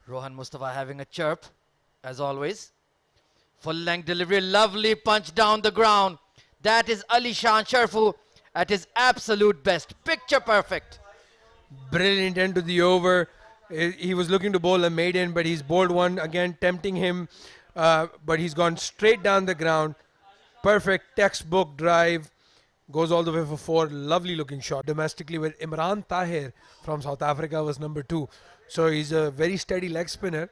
Rohan Mustafa having a chirp, as always. Full length delivery, lovely punch down the ground. That is Alishan Sharfu at his absolute best. Picture perfect. Brilliant end to the over. He was looking to bowl a maiden, but he's bowled one again, tempting him. But he's gone straight down the ground. Perfect textbook drive. Goes all the way for 4. Lovely looking shot. Domestically with Imran Tahir from South Africa was number 2. So he's a very steady leg spinner.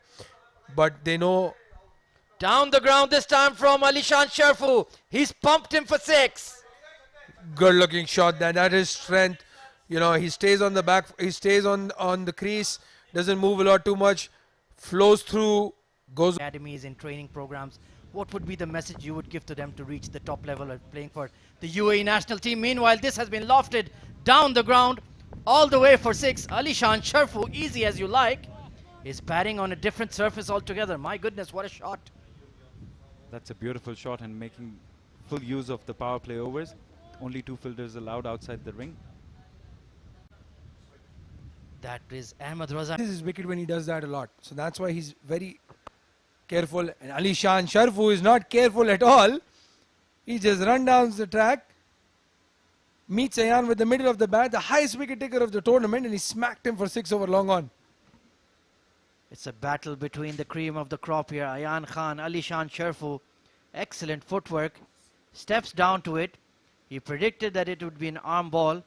But they know. Down the ground this time from Alishan Sharfu. He's pumped him for 6. Good looking shot. That is strength. You know, he stays on the back. He stays on the crease. Doesn't move a lot too much. Flows through. Goes. Academies and training programs. What would be the message you would give to them to reach the top level of playing for the UAE national team? Meanwhile, this has been lofted down the ground all the way for 6. Alishan Sharfu, easy as you like, is batting on a different surface altogether. My goodness, what a shot. That's a beautiful shot and making full use of the power play overs. Only 2 fielders allowed outside the ring. That is Ahmed Raza. This is wicket when he does that a lot. So that's why he's very careful. And Alishan Sharfu is not careful at all. He just run down the track, meets Ayan with the middle of the bat, the highest wicket taker of the tournament, and he smacked him for 6 over long on. It's a battle between the cream of the crop here. Ayan Khan, Alishan Sharfu. Excellent footwork. Steps down to it. He predicted that it would be an arm ball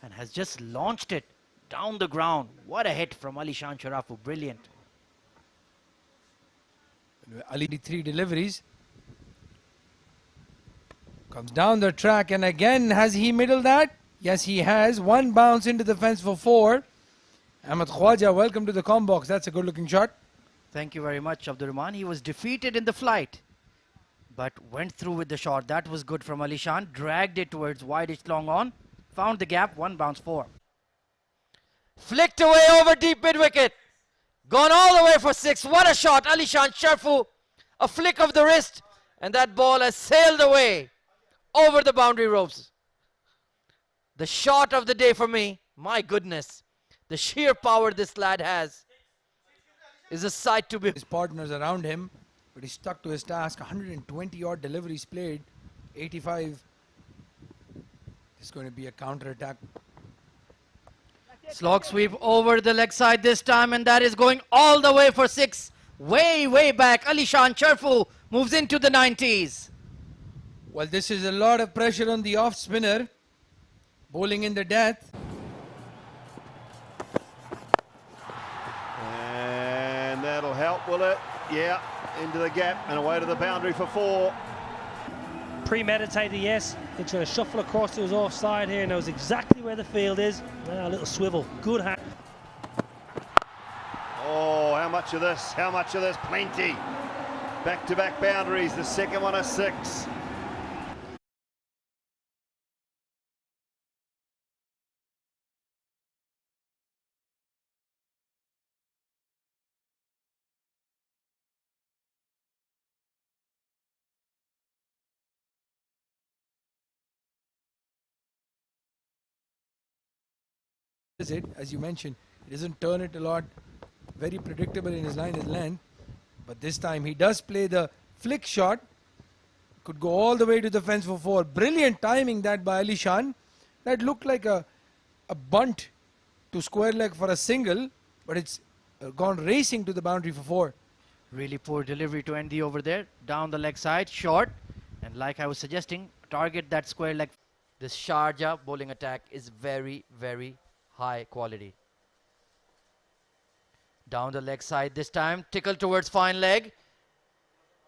and has just launched it down the ground. What a hit from Alishan Sharfu. Brilliant. Ali 3 deliveries. Comes down the track and again, has he middled that? Yes, he has. 1 bounce into the fence for 4. Ahmed Khwaja, welcome to the com box. That's a good looking shot. Thank you very much, Abdur Rahman. He was defeated in the flight, but went through with the shot. That was good from Alishan. Dragged it towards wideish long on. Found the gap. 1 bounce 4. Flicked away over deep mid wicket. Gone all the way for 6. What a shot. Alishan Sharfu. A flick of the wrist. And that ball has sailed away over the boundary ropes. The shot of the day for me. My goodness. The sheer power this lad has is a sight to behold. His partners around him, but he stuck to his task. 120 odd deliveries played. 85. It's going to be a counter attack. Slog sweep over the leg side this time, and that is going all the way for 6. Way back. Alishan Sharfu moves into the 90s. Well, this is a lot of pressure on the off spinner. Bowling in the death. And that'll help, will it? Yeah, into the gap and away to the boundary for 4. Premeditated, yes. It's going to shuffle across to his offside here. Knows exactly where the field is. A little swivel. Good hand. Oh, how much of this? How much of this? Plenty. Back-to-back boundaries. The second one a 6. It, as you mentioned, he doesn't turn it a lot. Very predictable in his line and length. But this time he does play the flick shot. Could go all the way to the fence for 4. Brilliant timing that by Alishan. That looked like a bunt to square leg for a single, but it's gone racing to the boundary for 4. Really poor delivery to end the over there. Down the leg side, short. And like I was suggesting, target that square leg. This Sharjah bowling attack is very high quality. Down the leg side this time. Tickle towards fine leg.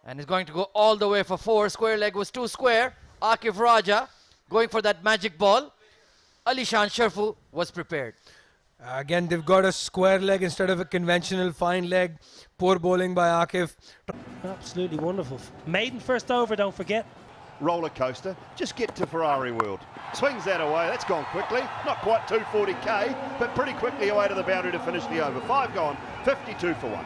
And is going to go all the way for 4. Square leg was too square. Akif Raja going for that magic ball. Alishan Sharfu was prepared. Again, they've got a square leg instead of a conventional fine leg. Poor bowling by Akif. Absolutely wonderful. Maiden first over, don't forget. Roller coaster. Just get to Ferrari World. Swings that away. That's gone quickly. Not quite 240k, but pretty quickly away to the boundary to finish the over. 5 gone. 52 for 1.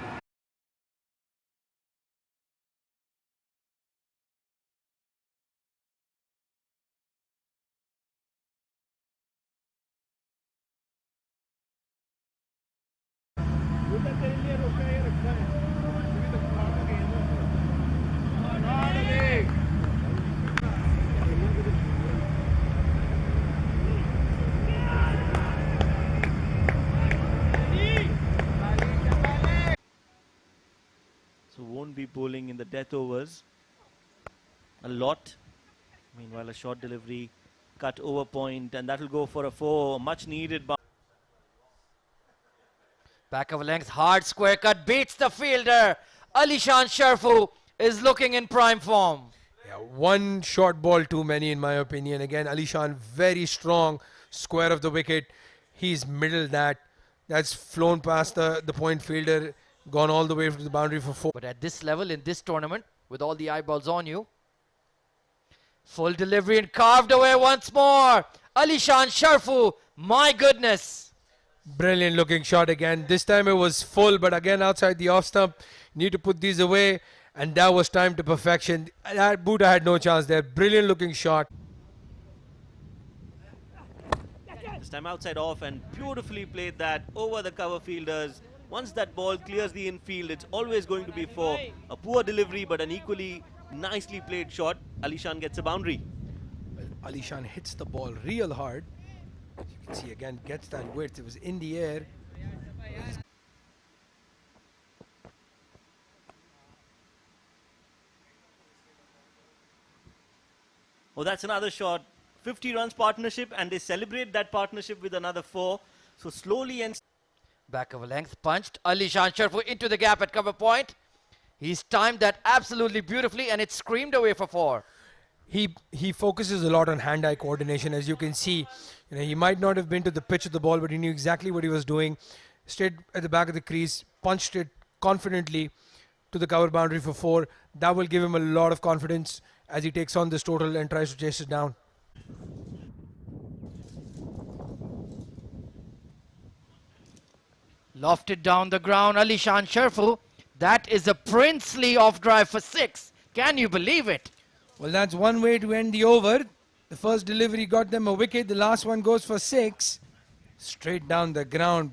So won't be bowling in the death overs a lot. Meanwhile, a short delivery, cut over point, and that will go for a 4. Much needed. Back of a length, hard square cut, beats the fielder. Alishan Sharfu is looking in prime form. Yeah, one short ball too many in my opinion. Again, Alishan very strong, square of the wicket. He's middled that. That's flown past the point fielder, gone all the way to the boundary for 4. But at this level, in this tournament, with all the eyeballs on you, full delivery and carved away once more. Alishan Sharfu, my goodness. Brilliant looking shot again. This time it was full, but again outside the off stump. Need to put these away, and that was timed to perfection. That Buddha had no chance there. Brilliant looking shot. This time outside off, and beautifully played that over the cover fielders. Once that ball clears the infield, it's always going to be 4. A poor delivery, but an equally nicely played shot. Alishan gets a boundary. Well, Alishan hits the ball real hard. As you can see again, gets that width. It was in the air. Oh, that's another shot. 50 runs partnership, and they celebrate that partnership with another 4. So slowly and Back of a length, punched. Alishan Sharfu into the gap at cover point. He's timed that absolutely beautifully, and it's screamed away for 4. He focuses a lot on hand-eye coordination, as you can see. He might not have been to the pitch of the ball, but he knew exactly what he was doing. Straight at the back of the crease, punched it confidently to the cover boundary for 4. That will give him a lot of confidence as he takes on this total and tries to chase it down. Lofted down the ground, Alishan Sharfu. That is a princely off drive for 6. Can you believe it? Well, that's one way to end the over. The first delivery got them a wicket. The last one goes for 6. Straight down the ground.